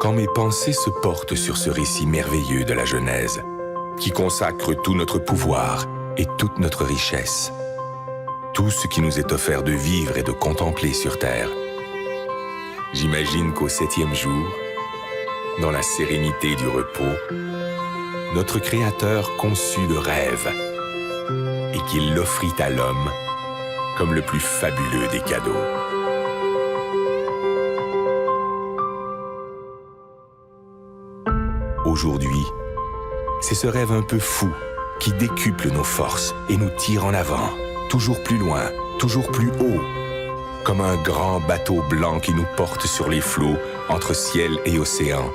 Quand mes pensées se portent sur ce récit merveilleux de la Genèse, qui consacre tout notre pouvoir et toute notre richesse, tout ce qui nous est offert de vivre et de contempler sur terre, j'imagine qu'au 7e jour, dans la sérénité du repos, notre Créateur conçut le rêve et qu'il l'offrit à l'homme comme le plus fabuleux des cadeaux. Aujourd'hui, c'est ce rêve un peu fou qui décuple nos forces et nous tire en avant, toujours plus loin, toujours plus haut, comme un grand bateau blanc qui nous porte sur les flots entre ciel et océan,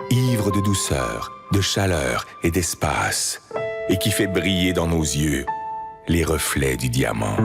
ivre de douceur, de chaleur et d'espace, et qui fait briller dans nos yeux les reflets du diamant.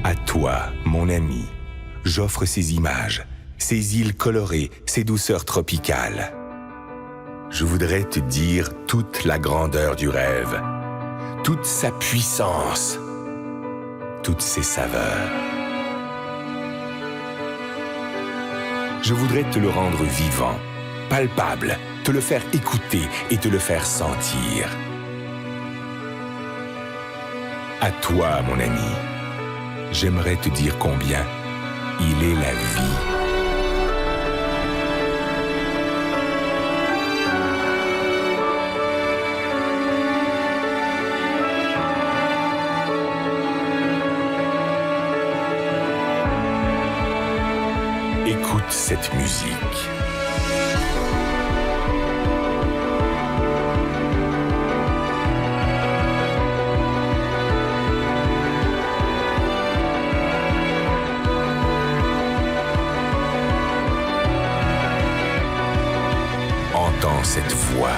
À toi, mon ami, j'offre ces images, ces îles colorées, ces douceurs tropicales. Je voudrais te dire toute la grandeur du rêve, toute sa puissance, toutes ses saveurs. Je voudrais te le rendre vivant, palpable, te le faire écouter et te le faire sentir. À toi, mon ami, j'aimerais te dire combien il est la vie. Écoute cette musique. Entends cette voix.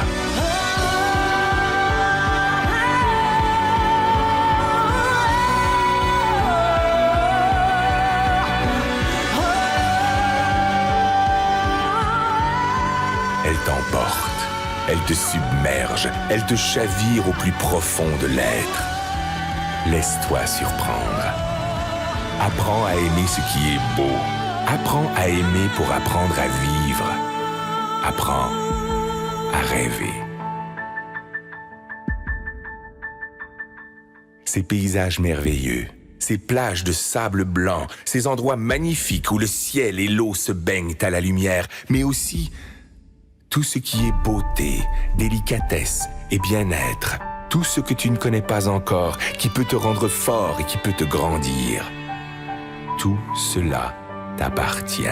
Elle t'emporte, elle te submerge, elle te chavire au plus profond de l'être. Laisse-toi surprendre. Apprends à aimer ce qui est beau. Apprends à aimer pour apprendre à vivre. Apprends à rêver. Ces paysages merveilleux, ces plages de sable blanc, ces endroits magnifiques où le ciel et l'eau se baignent à la lumière, mais aussi tout ce qui est beauté, délicatesse et bien-être, tout ce que tu ne connais pas encore, qui peut te rendre fort et qui peut te grandir. Tout cela t'appartient.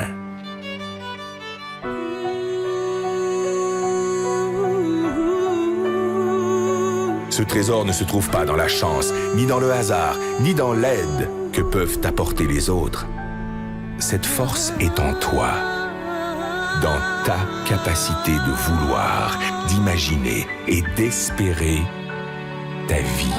Ce trésor ne se trouve pas dans la chance, ni dans le hasard, ni dans l'aide que peuvent t'apporter les autres. Cette force est en toi, dans ta capacité de vouloir, d'imaginer et d'espérer ta vie.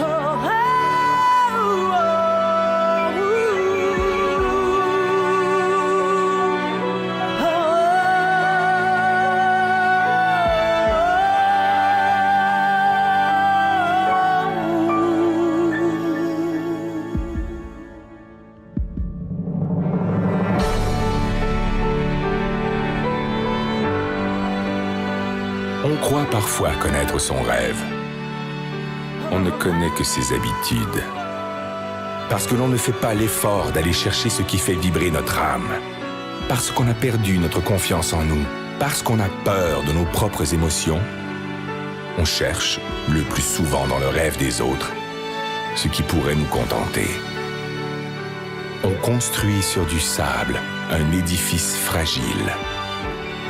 On croit parfois connaître son rêve. On ne connaît que ses habitudes. Parce que l'on ne fait pas l'effort d'aller chercher ce qui fait vibrer notre âme. Parce qu'on a perdu notre confiance en nous. Parce qu'on a peur de nos propres émotions. On cherche, le plus souvent dans le rêve des autres, ce qui pourrait nous contenter. On construit sur du sable un édifice fragile.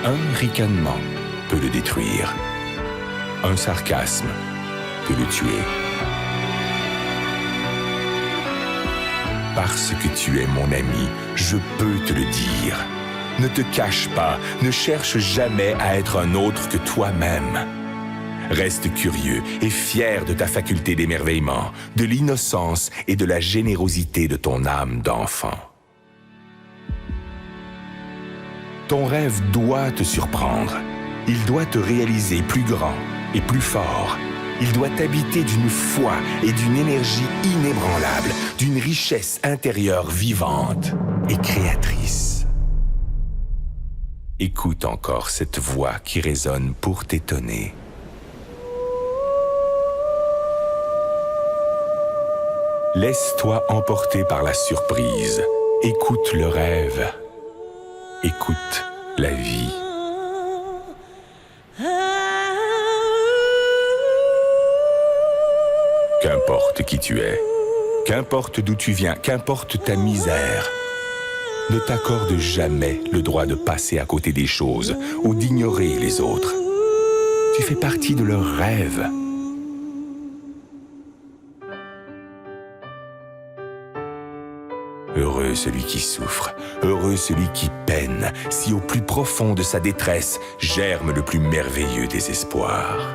Un ricanement peut le détruire. Un sarcasme peut le tuer. Parce que tu es mon ami, je peux te le dire. Ne te cache pas, ne cherche jamais à être un autre que toi-même. Reste curieux et fier de ta faculté d'émerveillement, de l'innocence et de la générosité de ton âme d'enfant. Ton rêve doit te surprendre. Il doit te réaliser plus grand et plus fort. Il doit t'habiter d'une foi et d'une énergie inébranlable, d'une richesse intérieure vivante et créatrice. Écoute encore cette voix qui résonne pour t'étonner. Laisse-toi emporter par la surprise. Écoute le rêve. Écoute la vie. Qu'importe qui tu es, qu'importe d'où tu viens, qu'importe ta misère, ne t'accorde jamais le droit de passer à côté des choses ou d'ignorer les autres. Tu fais partie de leurs rêves. Heureux celui qui souffre, heureux celui qui peine, si au plus profond de sa détresse germe le plus merveilleux des espoirs.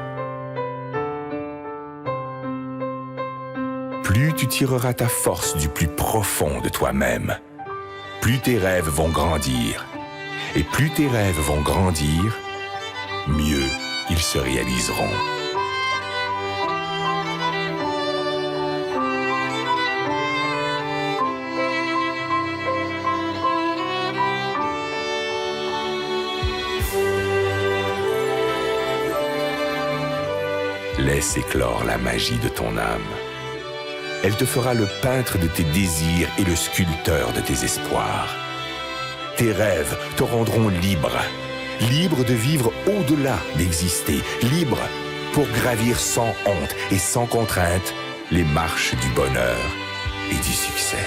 Plus tu tireras ta force du plus profond de toi-même, plus tes rêves vont grandir. Et plus tes rêves vont grandir, mieux ils se réaliseront. Laisse éclore la magie de ton âme. Elle te fera le peintre de tes désirs et le sculpteur de tes espoirs. Tes rêves te rendront libre, libre de vivre au-delà d'exister, libre pour gravir sans honte et sans contrainte les marches du bonheur et du succès.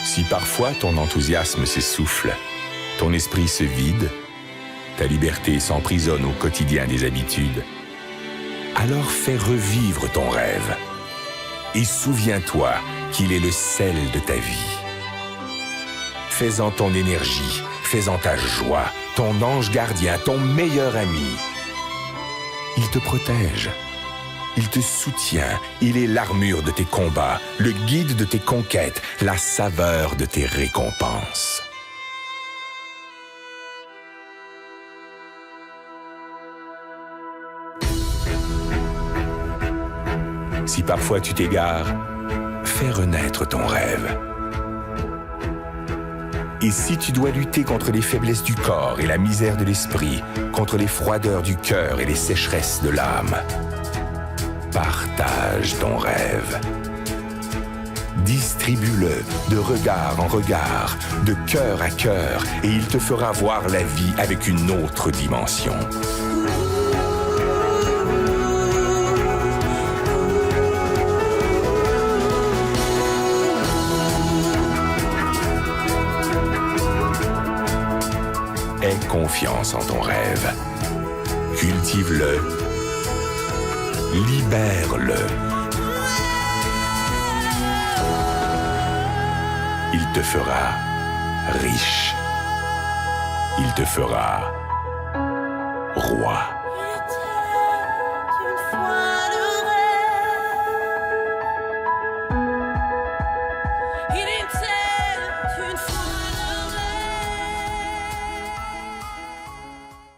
Si parfois ton enthousiasme s'essouffle, ton esprit se vide, ta liberté s'emprisonne au quotidien des habitudes, alors fais revivre ton rêve et souviens-toi qu'il est le sel de ta vie. Fais-en ton énergie, fais-en ta joie, ton ange gardien, ton meilleur ami. Il te protège, il te soutient, il est l'armure de tes combats, le guide de tes conquêtes, la saveur de tes récompenses. Si parfois tu t'égares, fais renaître ton rêve. Et si tu dois lutter contre les faiblesses du corps et la misère de l'esprit, contre les froideurs du cœur et les sécheresses de l'âme, partage ton rêve. Distribue-le de regard en regard, de cœur à cœur, et il te fera voir la vie avec une autre dimension. Aie confiance en ton rêve. Cultive-le. Libère-le. Il te fera riche. Il te fera